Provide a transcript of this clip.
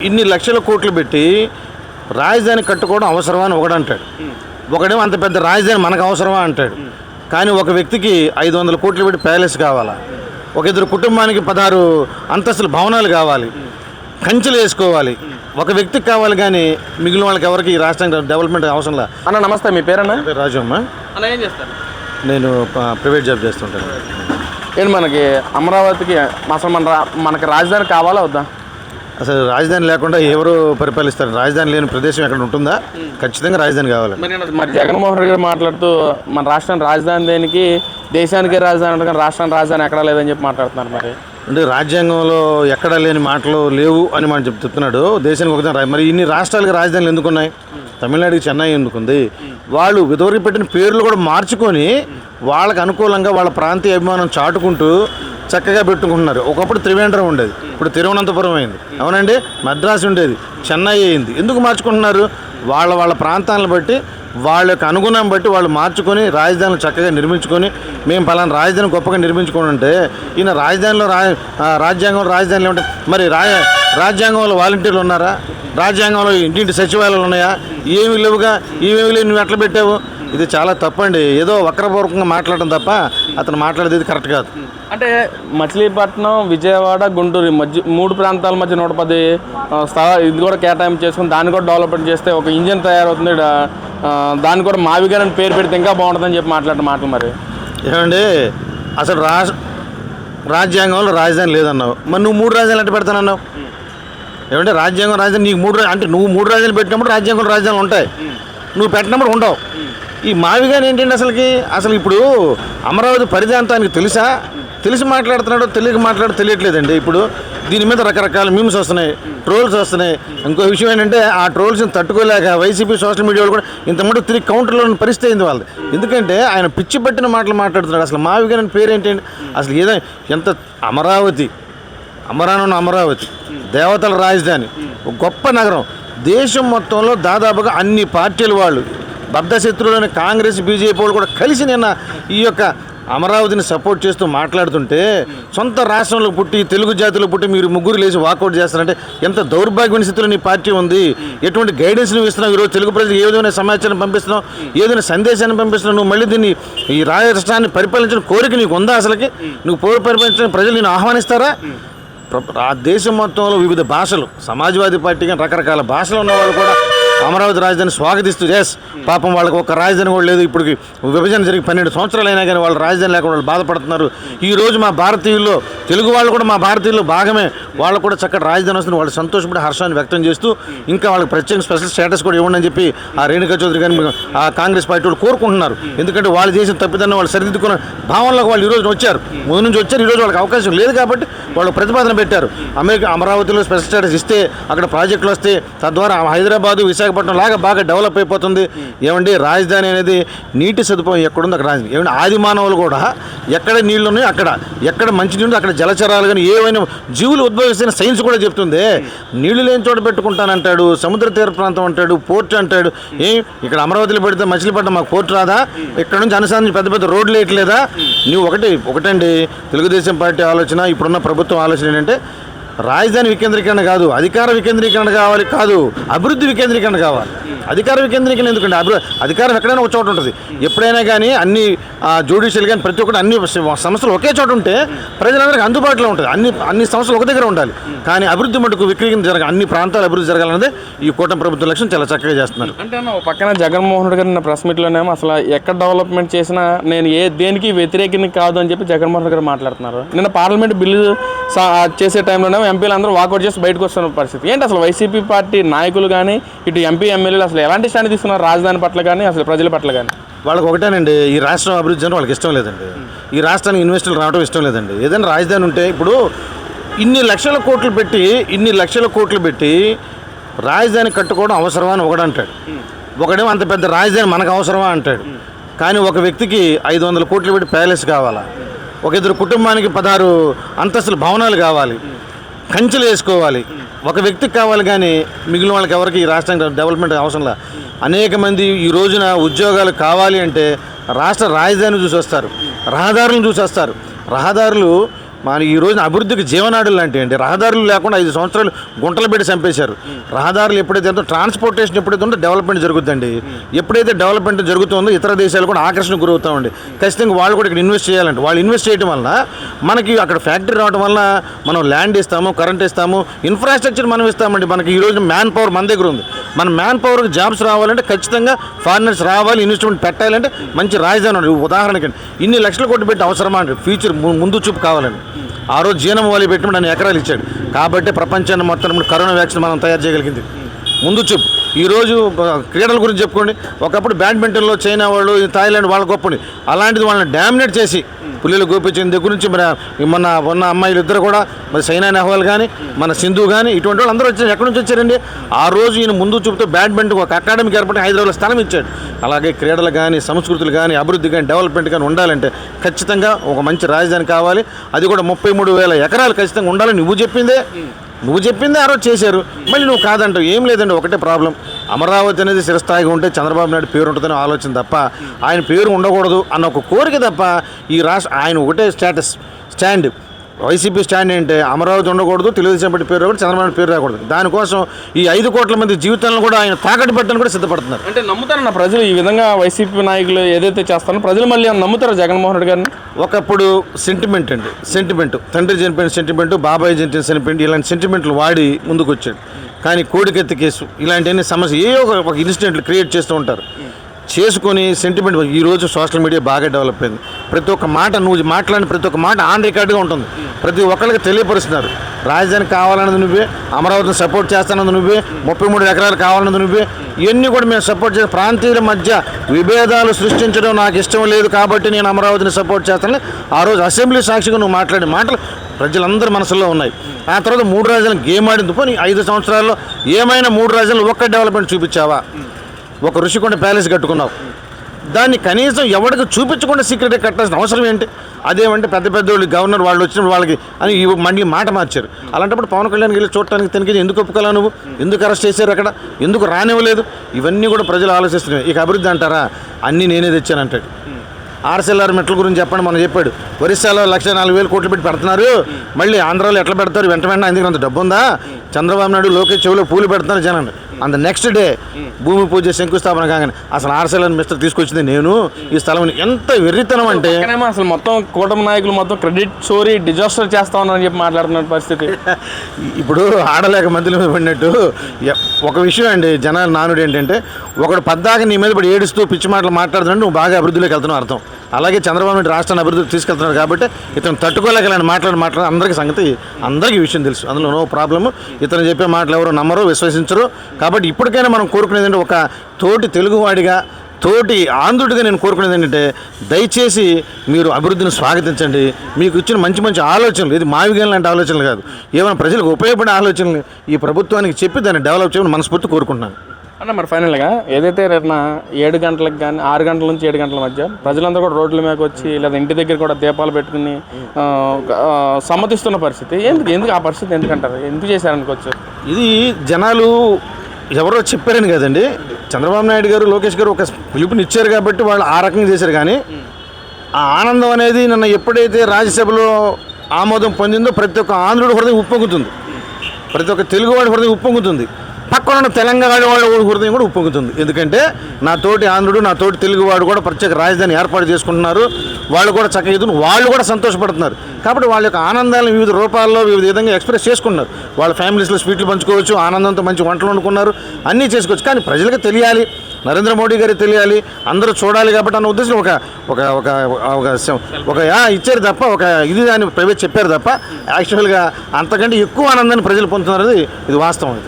ఇన్ని లక్షల కోట్లు పెట్టి రాజధాని కట్టుకోవడం అవసరమా అని ఒకడంటాడు. ఒకడేమో అంత పెద్ద రాజధాని మనకు అవసరమా అంటాడు. కానీ ఒక వ్యక్తికి 500 కోట్లు పెట్టి ప్యాలెస్ కావాలా, ఒక ఇద్దరు కుటుంబానికి 16 అంతస్తుల భవనాలు కావాలి, కంచెలు వేసుకోవాలి, ఒక వ్యక్తికి కావాలి. కానీ మిగిలిన వాళ్ళకి ఎవరికి ఈ రాష్ట్రానికి డెవలప్మెంట్ అవసరం లేదు. అన్న నమస్తే, మీ పేరన్నా? రాజు అమ్మ. అన్న ఏం చేస్తారు? నేను ప్రైవేట్ జాబ్ చేస్తుంటాను. ఏంటి మనకి అమరావతికి అసలు మనకి రాజధాని కావాలా వద్దా? అసలు రాజధాని లేకుండా ఎవరు పరిపాలిస్తారు? రాజధాని లేని ప్రదేశం ఎక్కడ ఉంటుందా? ఖచ్చితంగా రాజధాని కావాలి. మరి జగన్మోహన్ రెడ్డి గారు మాట్లాడుతూ మన రాష్ట్రానికి రాజధాని దేనికి, దేశానికి రాజధాని అంటే కానీ రాష్ట్రానికి రాజధాని ఎక్కడా లేదని చెప్పి మాట్లాడుతున్నారు. మరి అంటే రాజ్యాంగంలో ఎక్కడా లేని మాటలు లేవు అని మనం చెప్తున్నాడు. దేశానికి ఒకటే మరి ఇన్ని రాష్ట్రాలకు రాజధానులు ఎందుకున్నాయి? తమిళనాడుకి చెన్నై ఎందుకుంది? వాళ్ళు విధవరికి పెట్టిన పేర్లు కూడా మార్చుకొని వాళ్ళకు అనుకూలంగా వాళ్ళ ప్రాంతీయ అభిమానం చాటుకుంటూ చక్కగా పెట్టుకుంటున్నారు. ఒకప్పుడు త్రివేంద్రం ఉండేది, ఇప్పుడు తిరువనంతపురం అయింది. అవునండి, మద్రాసు ఉండేది, చెన్నై అయింది. ఎందుకు మార్చుకుంటున్నారు? వాళ్ళ ప్రాంతాలను బట్టి వాళ్ళ యొక్క అనుగుణం బట్టి వాళ్ళు మార్చుకొని రాజధానులు చక్కగా నిర్మించుకొని మేము పలానా రాజధాని గొప్పగా నిర్మించుకొని ఉంటే ఈయన రాజధానిలో రాజ్యాంగంలో రాజధానిలో ఉంటే మరి రాజ్యాంగంలో వాలంటీర్లు ఉన్నారా? రాజ్యాంగంలో ఇంటింటి సచివాలయాలు ఉన్నాయా? ఏమి లేవుగా. ఇవేమి లేవు, నువ్వు ఎట్లా పెట్టావు? ఇది చాలా తప్పండి. ఏదో వక్రపూర్వకంగా మాట్లాడడం తప్ప అతను మాట్లాడేది కరెక్ట్ కాదు. అంటే మచిలీపట్నం, విజయవాడ, గుంటూరు మధ్య 3 ప్రాంతాల మధ్య 110 స్థలాలు ఇది కూడా కేటాయింపు చేసుకుని దాన్ని కూడా డెవలప్మెంట్ చేస్తే ఒక ఇంజిన్ తయారవుతుంది. దాన్ని కూడా మావిగారని పేరు పెడితే ఇంకా బాగుంటుందని చెప్పి మాట్లాడిన మాటలు. మరి ఏమండి, అసలు రాజ్యాంగంలో రాజధాని లేదన్నావు, మరి నువ్వు 3 రాజధానులు అంటే పెడతానన్నావు ఏమంటే? రాజ్యాంగం రాజధాని నీకు 3 అంటే నువ్వు 3 రాజధానులు పెట్టినప్పుడు రాజ్యాంగంలో రాజధానులు ఉంటాయి, నువ్వు పెట్టినప్పుడు ఉండవు. ఈ మావిగాని ఏంటండి అసలు ఇప్పుడు అమరావతి పరిధి అంతా ఆయనకు తెలిసి మాట్లాడుతున్నాడో తెలియక తెలియట్లేదండి. ఇప్పుడు దీని మీద రకరకాల మీమ్స్ వస్తున్నాయి, ట్రోల్స్ వస్తున్నాయి. ఇంకో విషయం ఏంటంటే ఆ ట్రోల్స్ని తట్టుకోలేక వైసీపీ సోషల్ మీడియా వాళ్ళు కూడా ఇంతమంది తిరిగి కౌంటర్లో పరిస్థితి అయింది వాళ్ళది. ఎందుకంటే ఆయన పిచ్చి పట్టిన మాటలు మాట్లాడుతున్నాడు. అసలు మావిగాని పేరు ఏంటండి? అసలు ఏదో ఎంత అమరావతి దేవతల రాజధాని, గొప్ప నగరం. దేశం మొత్తంలో దాదాపుగా అన్ని పార్టీల వాళ్ళు, బద్ధశత్రువులైన కాంగ్రెస్, బీజేపీ వాళ్ళు కూడా కలిసి నిన్న ఈ యొక్క అమరావతిని సపోర్ట్ చేస్తూ మాట్లాడుతుంటే, సొంత రాష్ట్రంలో పుట్టి తెలుగు జాతిలో పుట్టి మీరు ముగ్గురు లేచి వాకౌట్ చేస్తారంటే ఎంత దౌర్భాగ్యమైన స్థితిలో నీ పార్టీ ఉంది. ఎటువంటి గైడెన్స్ నువ్వు ఇస్తున్నావు? ఈరోజు తెలుగు ప్రజలకు ఏ విధమైన సమాచారం పంపిస్తున్నావు, ఏదైనా సందేశాన్ని పంపిస్తున్నావు? నువ్వు మళ్ళీ దీన్ని ఈ రాష్ట్రాన్ని పరిపాలించిన కోరిక నీకు ఉందా? అసలుకి నువ్వు పరిపాలించిన ప్రజలు నేను ఆహ్వానిస్తారా? ఆ దేశం మొత్తంలో వివిధ భాషలు, సమాజ్వాదీ పార్టీ కానీ రకరకాల భాషలు ఉన్న వాళ్ళు కూడా అమరావతి రాజధాని స్వాగతిస్తూ, పాపం వాళ్ళకి ఒక రాజధాని కూడా లేదు. ఇప్పటికి విభజన జరిగి 12 సంవత్సరాలు అయినా కానీ వాళ్ళ రాజధాని లేకుండా వాళ్ళు బాధపడుతున్నారు. ఈరోజు మా భారతీయుల్లో తెలుగు వాళ్ళు కూడా మా భారతీయుల్లో భాగమే, వాళ్ళు కూడా చక్కటి రాజధాని వస్తుంది. వాళ్ళు సంతోషపడి హర్షాన్ని వ్యక్తం చేస్తూ ఇంకా వాళ్ళకి ప్రత్యేక స్పెషల్ స్టేటస్ కూడా ఇవ్వండి అని చెప్పి ఆ రేణుకా చౌదరి కానీ ఆ కాంగ్రెస్ పార్టీ వాళ్ళు కోరుకుంటున్నారు. ఎందుకంటే వాళ్ళు చేసిన తప్పిదాన్ని వాళ్ళు సరిదిద్దుకున్న భావనలోకి వాళ్ళు ఈరోజు వచ్చారు, ముందు నుంచి వచ్చారు. ఈరోజు వాళ్ళకి అవకాశం లేదు కాబట్టి వాళ్ళు ప్రతిపాదన పెట్టారు. అమరావతిలో స్పెషల్ స్టేటస్ ఇస్తే అక్కడ ప్రాజెక్టులు వస్తే తద్వారా హైదరాబాదు, విశాఖపట్నం లాగా బాగా డెవలప్ అయిపోతుంది. ఏమండి, రాజధాని అనేది నీటి సదుపాయం ఎక్కడుంది అక్కడ రాజధాని. ఏమంటే ఆది మానవులు కూడా ఎక్కడ నీళ్లు ఉన్నాయో ఎక్కడ మంచి నీళ్ళు అక్కడ జలచరాలు కానీ ఏవైనా జీవులు ఉద్భవిస్తున్న సైన్స్ కూడా చెప్తుంది. నీళ్లు లేని చోట పెట్టుకుంటానంటాడు, సముద్ర తీర ప్రాంతం అంటాడు, పోర్ట్ అంటాడు. ఇక్కడ అమరావతిలో పెడితే మచిలీపట్నం మాకు పోర్ట్ రాదా? ఇక్కడ నుంచి అనుసంధానం పెద్ద పెద్ద రోడ్లు వేయట్లేదా? నువ్వు ఒకటండి, తెలుగుదేశం పార్టీ ఆలోచన, ఇప్పుడున్న ప్రభుత్వం ఆలోచన ఏంటంటే రాజధాని వికేంద్రీకరణ కాదు, అధికార వికేంద్రీకరణ కావాలి. కాదు, అభివృద్ధి వికేంద్రీకరణ కావాలి. అధికార వికేంద్రీకరణ ఎందుకంటే అధికారం ఎక్కడైనా ఒక చోట ఉంటుంది. ఎప్పుడైనా కానీ అన్ని జ్యుడిషియల్ కానీ ప్రతి ఒక్కటి అన్ని సంస్థలు ఒకే చోట ఉంటే ప్రజలందరికీ అందుబాటులో ఉంటుంది. అన్ని సంస్థలు ఒక దగ్గర ఉండాలి. కానీ అభివృద్ధి మటుకు విక్రీకరణ జరగాలి, అన్ని ప్రాంతాలు అభివృద్ధి జరగాలన్నదే ఈ కూటమి ప్రభుత్వ లక్ష్యం. చాలా చక్కగా చేస్తున్నారు. అంటే పక్కన జగన్మోహన్ రెడ్డి గారు ప్రెస్ మీట్లోనేమో అసలు ఎక్కడ డెవలప్మెంట్ చేసినా నేను దేనికి వ్యతిరేకిని కాదు అని చెప్పి జగన్మోహన్ రెడ్డి గారు మాట్లాడుతున్నారు. నిన్న పార్లమెంట్ బిల్లు చేసే టైంలోనేమో ఎంపీలు అందరూ వాకౌట్ చేసి బయటకు వస్తున్న పరిస్థితి ఏంటి? అసలు వైసీపీ పార్టీ నాయకులు కానీ ఇటు ఎంపీ ఎమ్మెల్యేలు అసలు ఎలాంటి స్టాండ్ తీసుకున్నారు రాజధాని పట్ల కానీ అసలు ప్రజల పట్ల కానీ? వాళ్ళకి ఒకటేనండి, ఈ రాష్ట్రం అభివృద్ధి అంటే వాళ్ళకి ఇష్టం లేదండి. ఈ రాష్ట్రానికి ఇన్వెస్టర్లు రావడం ఇష్టం లేదండి. ఏదైనా రాజధాని ఉంటే ఇప్పుడు ఇన్ని లక్షల కోట్లు పెట్టి రాజధాని కట్టుకోవడం అవసరమా అని ఒకడంటాడు. ఒకడేమో అంత పెద్ద రాజధాని మనకు అవసరమా అంటాడు. కానీ ఒక వ్యక్తికి 500 కోట్లు పెట్టి ప్యాలెస్ కావాలా, ఒక ఇద్దరు కుటుంబానికి 16 అంతస్తుల భవనాలు కావాలి, కంచెలు వేసుకోవాలి, ఒక వ్యక్తికి కావాలి. కానీ మిగిలిన వాళ్ళకి ఎవరికి ఈ రాష్ట్రానికి డెవలప్మెంట్ అవసరం లేదు. అనేక మంది ఈ రోజున ఉద్యోగాలు కావాలి అంటే రాష్ట్ర రాజధాని చూసి వస్తారు, రహదారులను చూసి వస్తారు. రహదారులు మన ఈ రోజున అభివృద్ధికి జీవనాడులు లాంటివి అండి. రహదారులు లేకుండా 5 సంవత్సరాలు గుంటలు పెట్టి చంపేశారు. రహదారులు ఎప్పుడైతే ఉందో, ట్రాన్స్పోర్టేషన్ ఎప్పుడైతే ఉందో డెవలప్మెంట్ జరుగుతుందండి. ఎప్పుడైతే డెవలప్మెంట్ జరుగుతుందో ఇతర దేశాలు కూడా ఆకర్షణకు గురవుతామండి. ఖచ్చితంగా వాళ్ళు కూడా ఇక్కడ ఇన్వెస్ట్ చేయాలంటే, వాళ్ళు ఇన్వెస్ట్ చేయడం వల్ల మనకి అక్కడ ఫ్యాక్టరీ రావడం వల్ల మనం ల్యాండ్ ఇస్తాము, కరెంట్ ఇస్తాము, ఇన్ఫ్రాస్ట్రక్చర్ మనం ఇస్తామండి. మనకి ఈ రోజు మ్యాన్ పవర్ మన దగ్గర ఉంది. మన మ్యాన్ పవర్కి జాబ్స్ రావాలంటే ఖచ్చితంగా ఫారినర్స్ రావాలి, ఇన్వెస్ట్మెంట్ పెట్టాలంటే మంచి రాజధాని ఉంది. ఉదాహరణకి ఇన్ని లక్షల కోట్లు పెట్టి అవసరమా అండి? ఫ్యూచర్ ముందు చూపు కావాలండి. ఆ రోజు జీఎం వాళ్ళు పెట్టినప్పుడు 2 ఎకరాలు ఇచ్చాడు కాబట్టి ప్రపంచాన్ని మొత్తం కరోనా వ్యాక్సిన్ మనం తయారు చేయగలిగింది. ముందు చూపు. ఈరోజు క్రీడల గురించి చెప్పుకోండి. ఒకప్పుడు బ్యాడ్మింటన్లో చైనా వాళ్ళు, థాయిలాండ్ వాళ్ళ గొప్పని, అలాంటిది వాళ్ళని డామినేట్ చేసి పుల్లెలు గోపించిన దగ్గర నుంచి మరి ఉన్న అమ్మాయిలు ఇద్దరు కూడా, మరి సైనా నెహ్వాల్ కానీ, మన సింధు కానీ, ఇటువంటి వాళ్ళు అందరూ వచ్చారు. ఎక్కడి నుంచి వచ్చారండి? ఆ రోజు ఈయన ముందు చూపుతూ బ్యాడ్మింటన్ ఒక అకాడమీకి ఏర్పడి హైదరాబాద్లో స్థలం ఇచ్చాడు. అలాగే క్రీడలు కానీ, సంస్కృతులు కానీ, అభివృద్ధి కానీ, డెవలప్మెంట్ కానీ ఉండాలంటే ఖచ్చితంగా ఒక మంచి రాజధాని కావాలి. అది కూడా 33,000 ఎకరాలు ఖచ్చితంగా ఉండాలని నువ్వు చెప్పిందే ఆ రోజు చేశారు. మళ్ళీ నువ్వు కాదంటావు. ఏం లేదండి, ఒకటే ప్రాబ్లం. అమరావతి అనేది చిరస్థాయిగా ఉంటే చంద్రబాబు నాయుడు పేరు ఉంటుందని ఆలోచన తప్ప, ఆయన పేరు ఉండకూడదు అన్న ఒక కోరిక తప్ప, ఈ రాష్ట్ర ఆయన ఒకటే స్టాండ్ వైసీపీ స్టాండ్ ఏంటంటే అమరావతి ఉండకూడదు, తెలుగుదేశం పార్టీ పేరు రాకూడదు, చంద్రబాబు పేరు రాకూడదు. దానికోసం ఈ 5 కోట్ల మంది జీవితాలను కూడా ఆయన తాకట్టు పెట్టడానికి కూడా సిద్ధపడుతున్నారు. అంటే నమ్ముతారన్న ప్రజలు ఈ విధంగా వైసీపీ నాయకులు ఏదైతే చేస్తారో ప్రజలు మళ్ళీ నమ్ముతారు జగన్మోహన్ రెడ్డి గారిని? ఒకప్పుడు సెంటిమెంట్ తండ్రి చనిపోయిన సెంటిమెంట్, బాబాయ్ చనిపోయిన సెంటిమెంట్, ఇలాంటి సెంటిమెంట్లు వాడి ముందుకు వచ్చాడు. కానీ కోడికెత్తి కేసు ఇలాంటివన్నీ సమస్య ఏ ఒక ఇన్సిడెంట్లు క్రియేట్ చేస్తూ ఉంటారు. చేసుకొని సెంటిమెంట్. ఈరోజు సోషల్ మీడియా బాగా డెవలప్ అయింది. ప్రతి ఒక్క మాట, నువ్వు మాట్లాడిన ప్రతి ఒక్క మాట ఆన్ రికార్డుగా ఉంటుంది. ప్రతి ఒక్కరికి తెలియపరుస్తున్నారు. రాజధాని కావాలన్నది నువ్వే, అమరావతిని సపోర్ట్ చేస్తానన్నది నువ్వే, 33 ఎకరాలు కావాలన్నది నువ్వే. ఇవన్నీ కూడా మేము సపోర్ట్ చేస్తాం. ప్రాంతీయుల మధ్య విభేదాలు సృష్టించడం నాకు ఇష్టం లేదు కాబట్టి నేను అమరావతిని సపోర్ట్ చేస్తానని ఆ రోజు అసెంబ్లీ సాక్షిగా నువ్వు మాట్లాడే మాటలు ప్రజలందరి మనసులో ఉన్నాయి. ఆ తర్వాత 3 రాజధానులు గేమ్ ఆడింది పోనీ 5 సంవత్సరాల్లో ఏమైనా 3 రాజధానులు ఒక్క డెవలప్మెంట్ చూపించావా? ఒక ఋషికొండ ప్యాలెస్ కట్టుకున్నావు, దాన్ని కనీసం ఎవరికి చూపించకుండా సీక్రెట్గా కట్టాల్సిన అవసరం ఏంటి? అదేమంటే పెద్దోళ్ళు గవర్నర్ వాళ్ళు వచ్చినప్పుడు వాళ్ళకి అని మళ్ళీ మాట మార్చారు. అలాంటప్పుడు పవన్ కళ్యాణ్ వెళ్ళి చూడటానికి తనకి ఎందుకు ఒప్పుకోలే? నువ్వు ఎందుకు అరెస్ట్ చేశారు? అక్కడ ఎందుకు రానివ్వలేదు? ఇవన్నీ కూడా ప్రజలు ఆలోచిస్తున్నాయి. ఇక అభివృద్ధి అంటారా? అన్నీ నేనే తెచ్చానంటాడు. ఆర్సెల్ఆర్ మెట్ల గురించి చెప్పండి. మనం చెప్పాడు ఒరిస్సాలో 1,04,000 కోట్లు పెట్టి పెడుతున్నారు, మళ్ళీ ఆంధ్రాలో ఎట్లా పెడతారు? వెంట అందుకు అంత డబ్బు ఉందా? చంద్రబాబు నాయుడు లోకేష్ చెవిలో పూలు పెడుతున్నారు జనాన్ని. అంత నెక్స్ట్ డే భూమి పూజ శంకుస్థాపన కాగానే అసలు ఆర్సెల్ఆర్ మిస్టర్ తీసుకొచ్చింది నేను, ఈ స్థలం ఎంత వెర్రితనం అంటే అసలు మొత్తం కూటమి నాయకులు మొత్తం క్రెడిట్ చోరీ డిజాస్టర్ చేస్తా ఉన్నారని చెప్పి మాట్లాడుతున్న పరిస్థితి. ఇప్పుడు ఆడలేక మందుల మీద పడినట్టు ఒక విషయం అండి. జనాల నానుడు ఏంటంటే, ఒకడు పద్దాక నీ మీద పడి ఏడుస్తూ పిచ్చి మాటలు మాట్లాడుతున్నాడు, నువ్వు బాగా అభివృద్ధిలోకి వెళ్తున్నావు అర్థం. అలాగే చంద్రబాబు నాయుడు రాష్ట్రాన్ని అభివృద్ధికి తీసుకెళ్తున్నాడు కాబట్టి ఇతను తట్టుకోలేకలని మాట్లాడి అందరికీ విషయం తెలుసు. అందులో నో ప్రాబ్లము. ఇతను చెప్పే మాటలు ఎవరు నమ్మరు, విశ్వసించరు. కాబట్టి ఇప్పటికైనా మనం కోరుకునేది ఏంటంటే, ఒక తోటి తెలుగువాడిగా, తోటి ఆంధ్రుడిగా నేను కోరుకునేది ఏంటంటే, దయచేసి మీరు అభివృద్ధిని స్వాగతించండి. మీకు ఇచ్చిన మంచి ఆలోచనలు, ఇది మావిగేలు లాంటి ఆలోచనలు కాదు, ఏమైనా ప్రజలకు ఉపయోగపడే ఆలోచనలు ఈ ప్రభుత్వానికి చెప్పి దాన్ని డెవలప్ చేయమని మనస్ఫూర్తి కోరుకుంటున్నాను. అన్న మరి ఫైనల్గా ఏదైతే రేపు 7 గంటలకు కానీ 6 గంటల నుంచి 7 గంటల మధ్య ప్రజలందరూ కూడా రోడ్ల మీద వచ్చి లేదా ఇంటి దగ్గర కూడా దీపాలు పెట్టుకుని సమ్మతిస్తున్న పరిస్థితి ఎందుకు ఆ పరిస్థితి ఎందుకంటారు? ఎందుకు చేశారనుకోవచ్చు? ఇది జనాలు ఎవరో చెప్పారని కదండి. చంద్రబాబు నాయుడు గారు, లోకేష్ గారు ఒక పిలుపునిచ్చారు కాబట్టి వాళ్ళు ఆ రకంగా చేశారు. కానీ ఆ ఆనందం అనేది నిన్న ఎప్పుడైతే రాజ్యసభలో ఆమోదం పొందిందో ప్రతి ఒక్క ఆంధ్రుడి హృదయం ఉప్పొంగుతుంది, ప్రతి ఒక్క తెలుగువాడి హృదయం ఉప్పొంగుతుంది, పక్కన తెలంగాణ వాళ్ళ హృదయం కూడా ఉప్పొంగుతుంది. ఎందుకంటే నా తోటి ఆంధ్రుడు, నా తోటి తెలుగువాడు కూడా ప్రత్యేక రాజధాని ఏర్పాటు చేసుకుంటున్నారు. వాళ్ళు కూడా చక్కగా ఎదురు, వాళ్ళు కూడా సంతోషపడుతున్నారు. కాబట్టి వాళ్ళ యొక్క ఆనందాలను వివిధ రూపాల్లో వివిధ విధంగా ఎక్స్ప్రెస్ చేసుకున్నారు. వాళ్ళ ఫ్యామిలీస్లో స్వీట్లు పంచుకోవచ్చు, ఆనందంతో మంచి వంటలు వండుకున్నారు, అన్నీ చేసుకోవచ్చు. కానీ ప్రజలకు తెలియాలి, నరేంద్ర మోడీ గారికి తెలియాలి, అందరూ చూడాలి కాబట్టి అన్న ఉద్దేశం ఒక ఇచ్చారు తప్ప, ఒక ఇది దాన్ని ప్రైవేట్ చెప్పారు తప్ప యాక్చువల్గా అంతకంటే ఎక్కువ ఆనందాన్ని ప్రజలు పొందుతున్నారు. ఇది వాస్తవం.